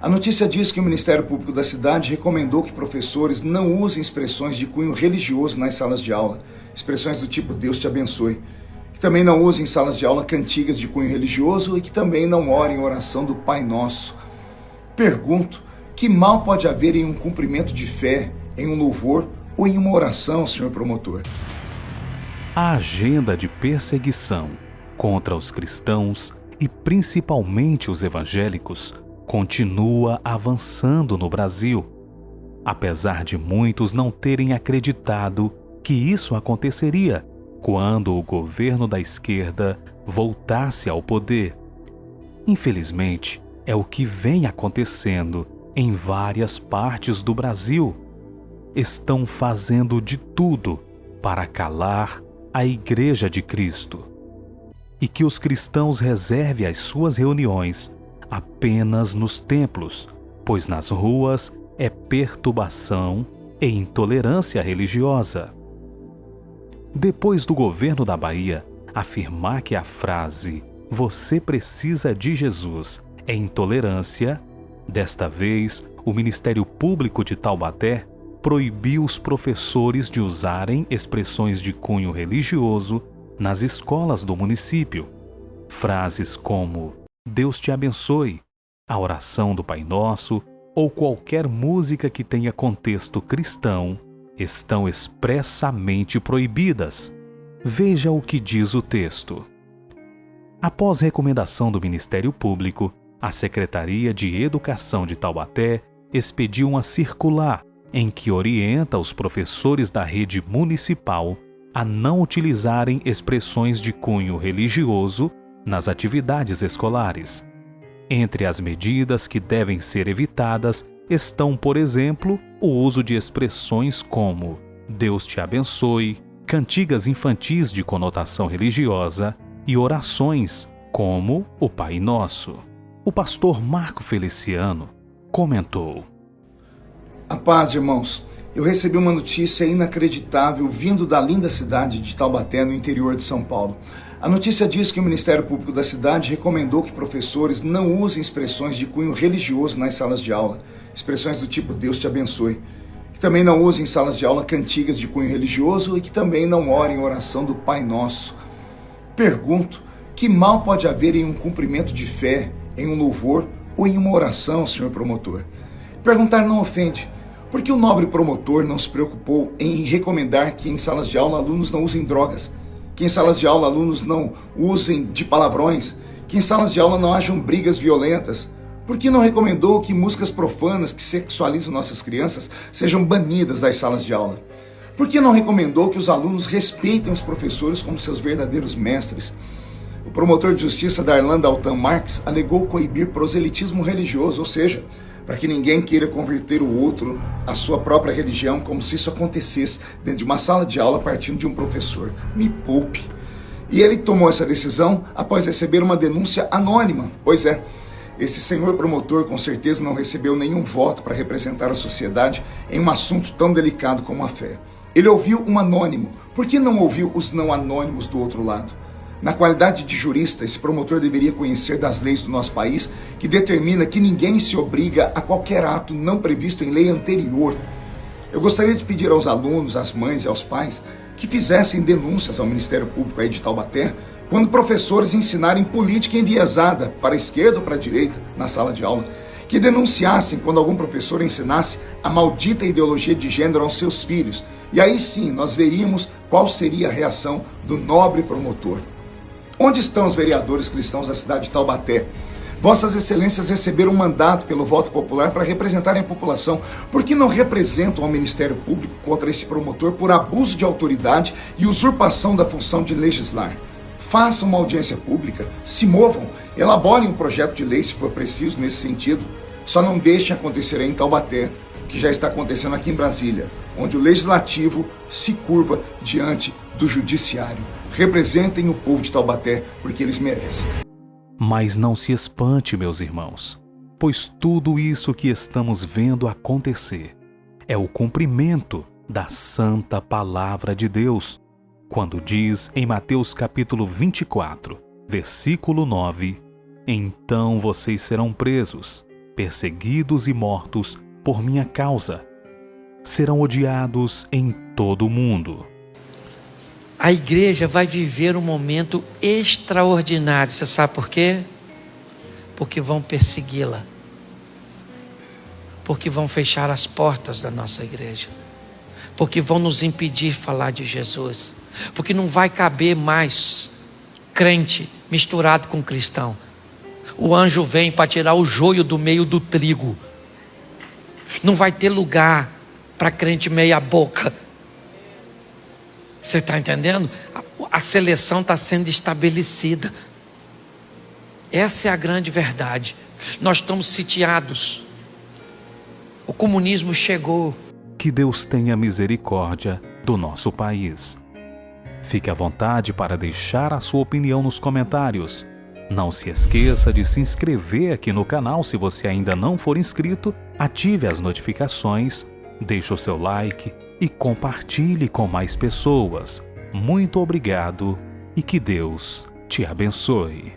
A notícia diz que o Ministério Público da cidade recomendou que professores não usem expressões de cunho religioso nas salas de aula, expressões do tipo Deus te abençoe, que também não usem em salas de aula cantigas de cunho religioso e que também não orem em oração do Pai Nosso. Pergunto, que mal pode haver em um cumprimento de fé, em um louvor ou em uma oração, senhor promotor? A agenda de perseguição contra os cristãos e principalmente os evangélicos continua avançando no Brasil, apesar de muitos não terem acreditado que isso aconteceria quando o governo da esquerda voltasse ao poder. Infelizmente, é o que vem acontecendo em várias partes do Brasil. Estão fazendo de tudo para calar a Igreja de Cristo e que os cristãos reservem as suas reuniões apenas nos templos, pois nas ruas é perturbação e intolerância religiosa. Depois do governo da Bahia afirmar que a frase "você precisa de Jesus" é intolerância, desta vez o Ministério Público de Taubaté proibiu os professores de usarem expressões de cunho religioso nas escolas do município. Frases como Deus te abençoe, a oração do Pai Nosso ou qualquer música que tenha contexto cristão estão expressamente proibidas. Veja o que diz o texto. Após recomendação do Ministério Público, a Secretaria de Educação de Taubaté expediu uma circular em que orienta os professores da rede municipal a não utilizarem expressões de cunho religioso nas atividades escolares. Entre as medidas que devem ser evitadas estão, por exemplo, o uso de expressões como Deus te abençoe, cantigas infantis de conotação religiosa e orações como o Pai Nosso. O pastor Marco Feliciano comentou: A paz, irmãos. Eu recebi uma notícia inacreditável vindo da linda cidade de Taubaté, no interior de São Paulo. A notícia diz que o Ministério Público da cidade recomendou que professores não usem expressões de cunho religioso nas salas de aula, expressões do tipo Deus te abençoe, que também não usem em salas de aula cantigas de cunho religioso e que também não orem em oração do Pai Nosso. Pergunto, que mal pode haver em um cumprimento de fé, em um louvor ou em uma oração, senhor promotor? Perguntar não ofende. Por que o nobre promotor não se preocupou em recomendar que em salas de aula alunos não usem drogas, que em salas de aula alunos não usem de palavrões, que em salas de aula não hajam brigas violentas? Por que não recomendou que músicas profanas que sexualizam nossas crianças sejam banidas das salas de aula? Por que não recomendou que os alunos respeitem os professores como seus verdadeiros mestres? O promotor de justiça Darlan Daltan Marques alegou coibir proselitismo religioso, ou seja, para que ninguém queira converter o outro à sua própria religião, como se isso acontecesse dentro de uma sala de aula partindo de um professor. Me poupe. E ele tomou essa decisão após receber uma denúncia anônima. Pois é, esse senhor promotor com certeza não recebeu nenhum voto para representar a sociedade em um assunto tão delicado como a fé. Ele ouviu um anônimo. Por que não ouviu os não anônimos do outro lado? Na qualidade de jurista, esse promotor deveria conhecer das leis do nosso país, que determina que ninguém se obriga a qualquer ato não previsto em lei anterior. Eu gostaria de pedir aos alunos, às mães e aos pais que fizessem denúncias ao Ministério Público aí de Taubaté quando professores ensinarem política enviesada para a esquerda ou para a direita na sala de aula, que denunciassem quando algum professor ensinasse a maldita ideologia de gênero aos seus filhos, e aí sim nós veríamos qual seria a reação do nobre promotor. Onde estão os vereadores cristãos da cidade de Taubaté? Vossas Excelências receberam um mandato pelo voto popular para representarem a população. Por que não representam ao Ministério Público contra esse promotor por abuso de autoridade e usurpação da função de legislar? Façam uma audiência pública, se movam, elaborem um projeto de lei se for preciso nesse sentido. Só não deixem acontecer aí em Taubaté, que já está acontecendo aqui em Brasília, onde o Legislativo se curva diante do Judiciário. Representem o povo de Taubaté, porque eles merecem. Mas não se espante, meus irmãos, pois tudo isso que estamos vendo acontecer é o cumprimento da santa palavra de Deus, quando diz em Mateus capítulo 24, versículo 9, então vocês serão presos, perseguidos e mortos por minha causa. Serão odiados em todo o mundo. A igreja vai viver um momento extraordinário. Você sabe por quê? Porque vão persegui-la. Porque vão fechar as portas da nossa igreja. Porque vão nos impedir de falar de Jesus. Porque não vai caber mais crente misturado com cristão. O anjo vem para tirar o joio do meio do trigo. Não vai ter lugar para crente meia boca. Você está entendendo? A seleção está sendo estabelecida. Essa é a grande verdade. Nós estamos sitiados. O comunismo chegou. Que Deus tenha misericórdia do nosso país. Fique à vontade para deixar a sua opinião nos comentários. Não se esqueça de se inscrever aqui no canal se você ainda não for inscrito. Ative as notificações, deixe o seu like e compartilhe com mais pessoas. Muito obrigado e que Deus te abençoe.